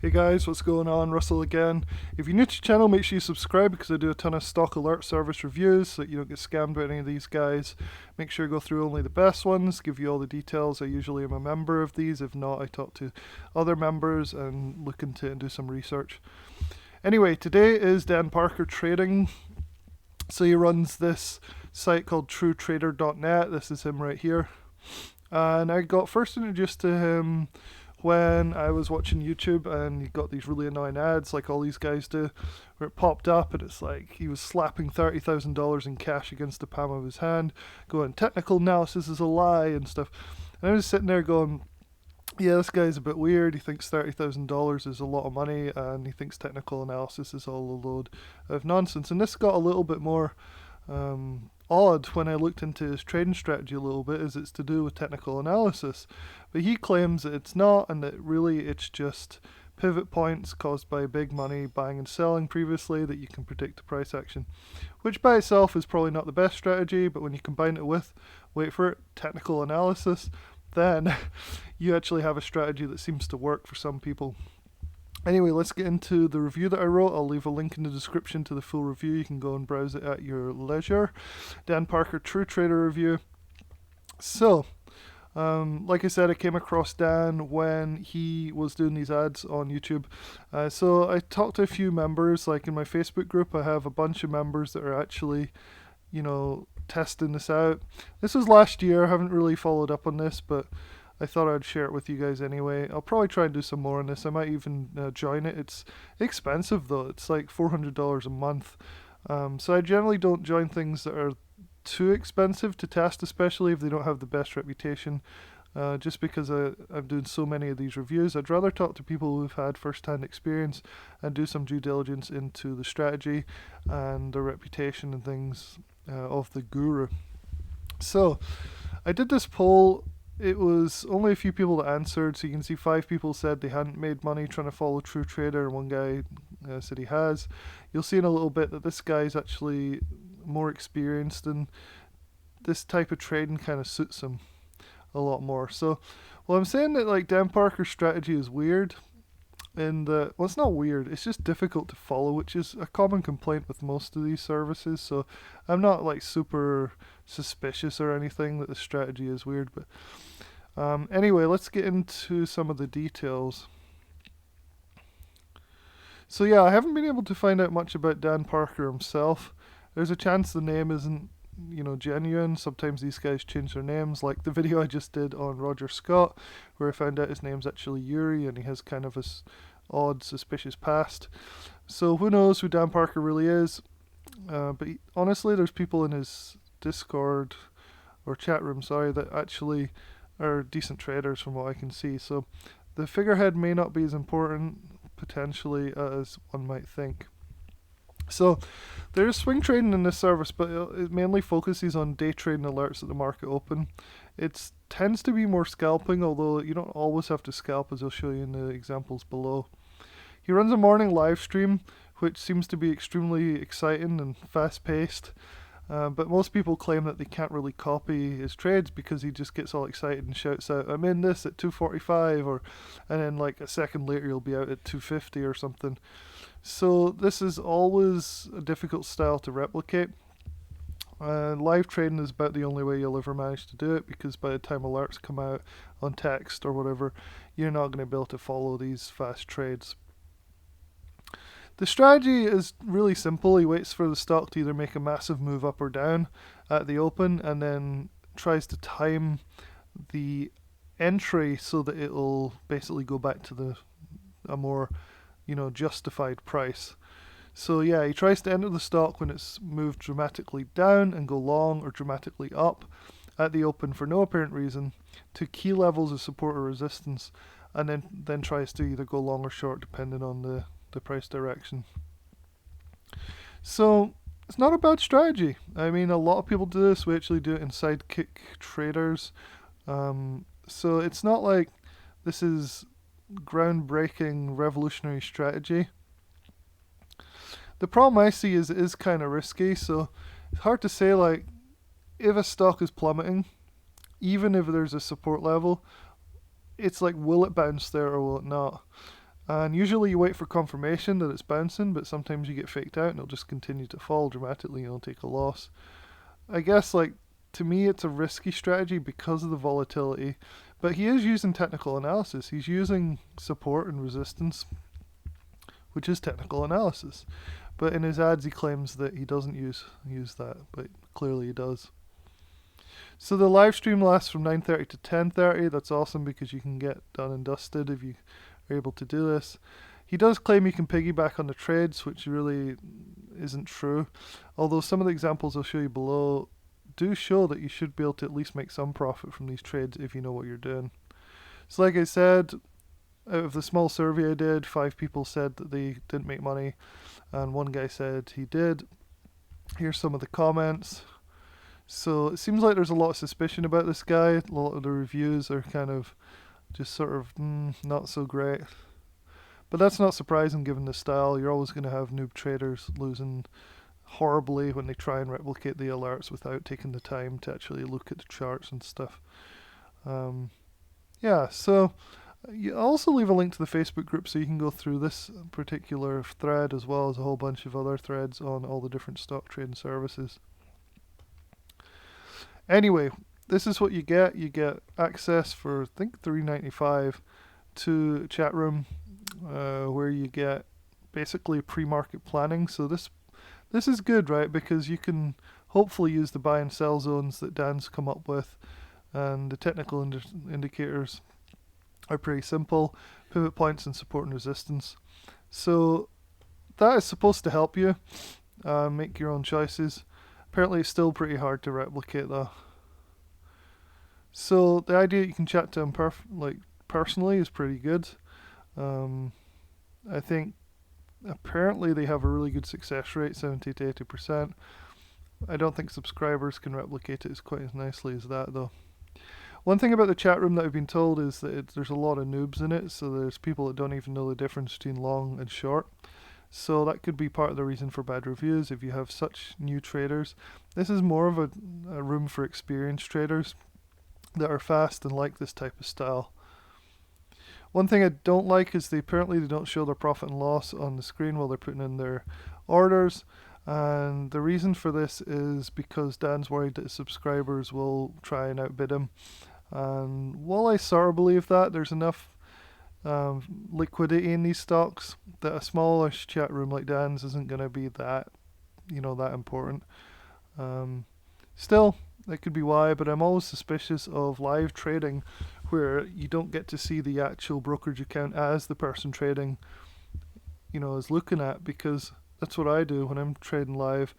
Hey guys, what's going on? Russell again. If you're new to the channel, make sure you subscribe because I do a ton of stock alert service reviews so that you don't get scammed by any of these guys. Make sure you go through only the best ones, give you all the details. I usually am a member of these. If not, I talk to other members and look into it and do some research. Anyway, today is Dan Parker Trading. So he runs this site called TrueTrader.net. This is him right here. And I got first introduced to him when I was watching YouTube, and he got these really annoying ads like all these guys do, where it popped up and it's like he was slapping $30,000 in cash against the palm of his hand, going, technical analysis is a lie and stuff. And I was sitting there going, yeah, this guy's a bit weird. He thinks $30,000 is a lot of money, and he thinks technical analysis is all a load of nonsense. And this got a little bit more odd when I looked into his trading strategy a little bit, as it's to do with technical analysis. But he claims that it's not, and that really it's just pivot points caused by big money buying and selling previously that you can predict the price action, which by itself is probably not the best strategy, but when you combine it with, wait for it, technical analysis, then you actually have a strategy that seems to work for some people. Anyway, let's get into the review that I wrote. I'll leave a link in the description to the full review. You can go and browse it at your leisure. Dan Parker True Trader review. So, like I said, I came across Dan when he was doing these ads on YouTube. So I talked to a few members, like in my Facebook group. I have a bunch of members that are actually, testing this out. This was last year. I haven't really followed up on this, but I thought I'd share it with you guys anyway. I'll probably try and do some more on this. I might even join it. It's expensive though. It's like $400 a month. So I generally don't join things that are too expensive to test, especially if they don't have the best reputation. Just because I'm doing so many of these reviews, I'd rather talk to people who've had first-hand experience and do some due diligence into the strategy and the reputation and things of the guru. So I did this poll. It was only a few people that answered, so you can see 5 people said they hadn't made money trying to follow True Trader, and one guy said he has. You'll see in a little bit that this guy's actually more experienced, and this type of trading kind of suits him a lot more. So, well, I'm saying that like Dan Parker's strategy is weird, and well, it's not weird, it's just difficult to follow, which is a common complaint with most of these services. So I'm not like super suspicious or anything that the strategy is weird, but anyway, let's get into some of the details. So yeah, I haven't been able to find out much about Dan Parker himself. There's a chance the name isn't genuine. Sometimes these guys change their names, like the video I just did on Roger Scott, where I found out his name's actually Yuri and he has kind of a odd, suspicious past. So who knows who Dan Parker really is? But honestly, there's people in his Discord or chat room, that actually are decent traders from what I can see. So the figurehead may not be as important potentially as one might think. So there's swing trading in this service, but it mainly focuses on day trading alerts at the market open. It tends to be more scalping, although you don't always have to scalp, as I'll show you in the examples below. He runs a morning live stream, which seems to be extremely exciting and fast paced. But most people claim that they can't really copy his trades because he just gets all excited and shouts out, I'm in this at 245, and then like a second later he'll be out at 250 or something. So this is always a difficult style to replicate. Live trading is about the only way you'll ever manage to do it, because by the time alerts come out on text or whatever, you're not going to be able to follow these fast trades. The strategy is really simple. He waits for the stock to either make a massive move up or down at the open, and then tries to time the entry so that it'll basically go back to a more justified price. So yeah, he tries to enter the stock when it's moved dramatically down and go long, or dramatically up at the open for no apparent reason, to key levels of support or resistance, and then tries to either go long or short depending on the price direction. So it's not a bad strategy. I mean, a lot of people do this. We actually do it in Sidekick Traders. So it's not like this is groundbreaking, revolutionary strategy. The problem I see is it is kind of risky. So it's hard to say, like, if a stock is plummeting, even if there's a support level, it's like, will it bounce there or will it not? And usually you wait for confirmation that it's bouncing, but sometimes you get faked out and it'll just continue to fall dramatically and you'll take a loss. I guess, like, to me, it's a risky strategy because of the volatility, but he is using technical analysis. He's using support and resistance, which is technical analysis. But in his ads, he claims that he doesn't use that, but clearly he does. So the live stream lasts from 9:30 to 10:30. That's awesome because you can get done and dusted if you are able to do this. He does claim you can piggyback on the trades, which really isn't true. Although some of the examples I'll show you below do show that you should be able to at least make some profit from these trades if you know what you're doing. So like I said, out of the small survey I did, 5 people said that they didn't make money, and 1 guy said he did. Here's some of the comments. So it seems like there's a lot of suspicion about this guy. A lot of the reviews are kind of just sort of not so great. But that's not surprising given the style. You're always going to have noob traders losing horribly when they try and replicate the alerts without taking the time to actually look at the charts and stuff. Yeah, so I'll also leave a link to the Facebook group so you can go through this particular thread as well as a whole bunch of other threads on all the different stock trading services. Anyway, this is what you get. You get access for, I think, $3.95 to a chat room where you get basically pre-market planning. So this is good, right? Because you can hopefully use the buy and sell zones that Dan's come up with, and the technical indicators are pretty simple. Pivot points and support and resistance. So that is supposed to help you make your own choices. Apparently it's still pretty hard to replicate though. So the idea that you can chat to him personally is pretty good. I think apparently they have a really good success rate, 70 to 80%. I don't think subscribers can replicate it as quite as nicely as that though. One thing about the chat room that I've been told is that there's a lot of noobs in it, so there's people that don't even know the difference between long and short. So that could be part of the reason for bad reviews if you have such new traders. This is more of a room for experienced traders that are fast and like this type of style. One thing I don't like is they don't show their profit and loss on the screen while they're putting in their orders. And the reason for this is because Dan's worried that his subscribers will try and outbid him. And while I sort of believe that, there's enough liquidity in these stocks that a smallish chat room like Dan's isn't going to be that important. Still, that could be why, but I'm always suspicious of live trading where you don't get to see the actual brokerage account as the person trading is looking at, because that's what I do when I'm trading live.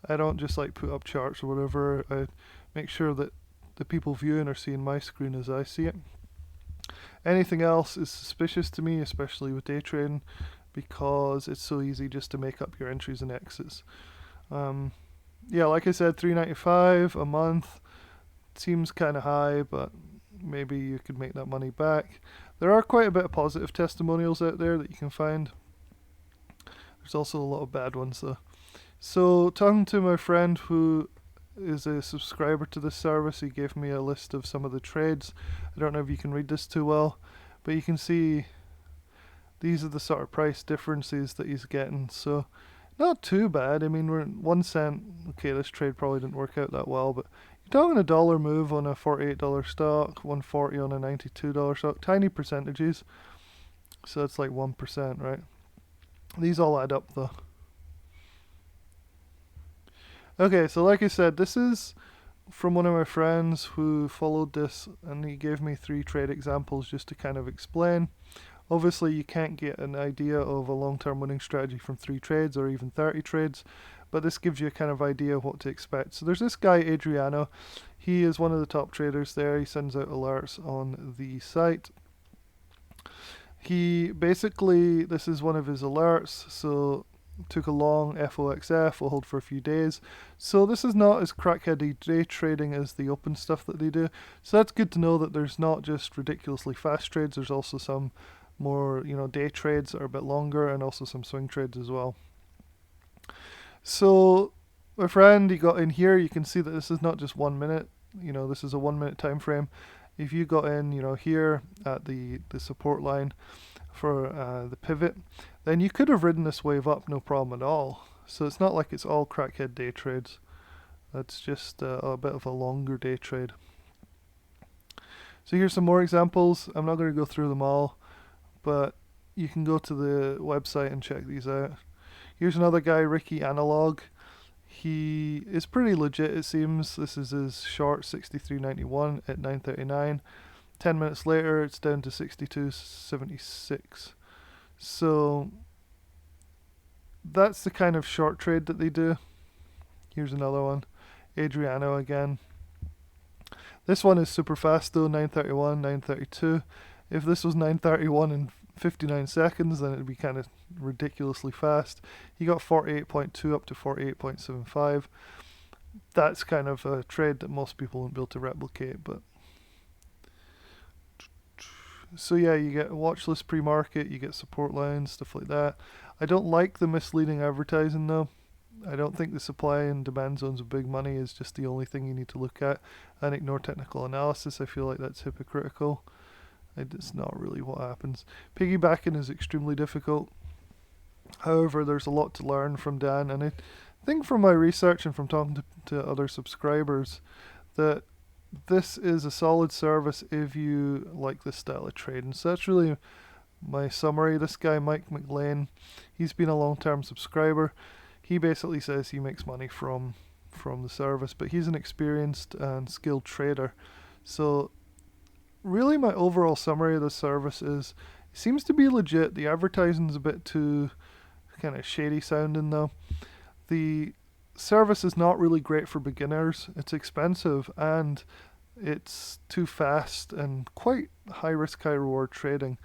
I don't just put up charts or whatever. I make sure that the people viewing are seeing my screen as I see it. Anything else is suspicious to me, especially with day trading, because it's so easy just to make up your entries and exits. Yeah, like I said, $3.95 a month seems kind of high, but maybe you could make that money back. There are quite a bit of positive testimonials out there that you can find. There's also a lot of bad ones though. So talking to my friend who is a subscriber to this service, he gave me a list of some of the trades. I don't know if you can read this too well, but you can see these are the sort of price differences that he's getting. So not too bad. I mean, we're 1 cent. Okay, this trade probably didn't work out that well, but you're talking $1 move on a $48 stock, 140 on a $92 stock, tiny percentages. So that's like 1%, right? These all add up though. Okay, so like I said, this is from one of my friends who followed this, and he gave me 3 trade examples just to kind of explain. Obviously, you can't get an idea of a long-term winning strategy from 3 trades or even 30 trades, but this gives you a kind of idea of what to expect. So there's this guy, Adriano. He is one of the top traders there. He sends out alerts on the site. He basically, this is one of his alerts, so took a long FOXF, will hold for a few days. So this is not as crackheady day trading as the open stuff that they do. So that's good to know that there's not just ridiculously fast trades, there's also some more, day trades that are a bit longer, and also some swing trades as well. So my friend, he got in here. You can see that this is not just 1 minute, this is a 1 minute time frame. If you got in, here at the support line for the pivot, then you could have ridden this wave up no problem at all. So it's not like it's all crackhead day trades. That's just a bit of a longer day trade. So here's some more examples. I'm not going to go through them all, but you can go to the website and check these out. Here's another guy, Ricky Analog. He is pretty legit, it seems. This is his short 63.91 at 9.39. 10 minutes later, it's down to 62.76. So that's the kind of short trade that they do. Here's another one, Adriano again. This one is super fast though, 9.31, 9.32. If this was 9.31 in 59 seconds, then it'd be kind of ridiculously fast. He got 48.2 up to 48.75. That's kind of a trade that most people won't be able to replicate. But so yeah, you get watch list pre-market, you get support lines, stuff like that. I don't like the misleading advertising though. I don't think the supply and demand zones of big money is just the only thing you need to look at and ignore technical analysis. I feel like that's hypocritical. It's not really what happens. Piggybacking is extremely difficult. However, there's a lot to learn from Dan, and I think from my research and from talking to other subscribers that this is a solid service if you like this style of trading. So that's really my summary. This guy, Mike McLean, he's been a long-term subscriber. He basically says he makes money from the service, but he's an experienced and skilled trader. So really my overall summary of the service is it seems to be legit. The advertising's a bit too kind of shady sounding though. The service is not really great for beginners. It's expensive and it's too fast and quite high risk, high reward trading.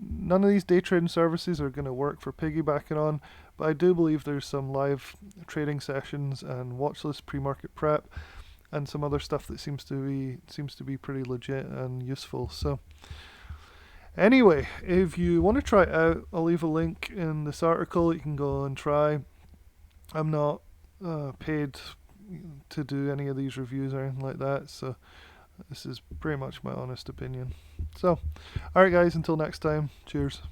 None of these day trading services are going to work for piggybacking on, but I do believe there's some live trading sessions and watchlist pre-market prep and some other stuff that seems to be pretty legit and useful. So anyway, if you want to try it out, I'll leave a link in this article. You can go and try. I'm not paid to do any of these reviews or anything like that, so this is pretty much my honest opinion. So alright guys, until next time, cheers.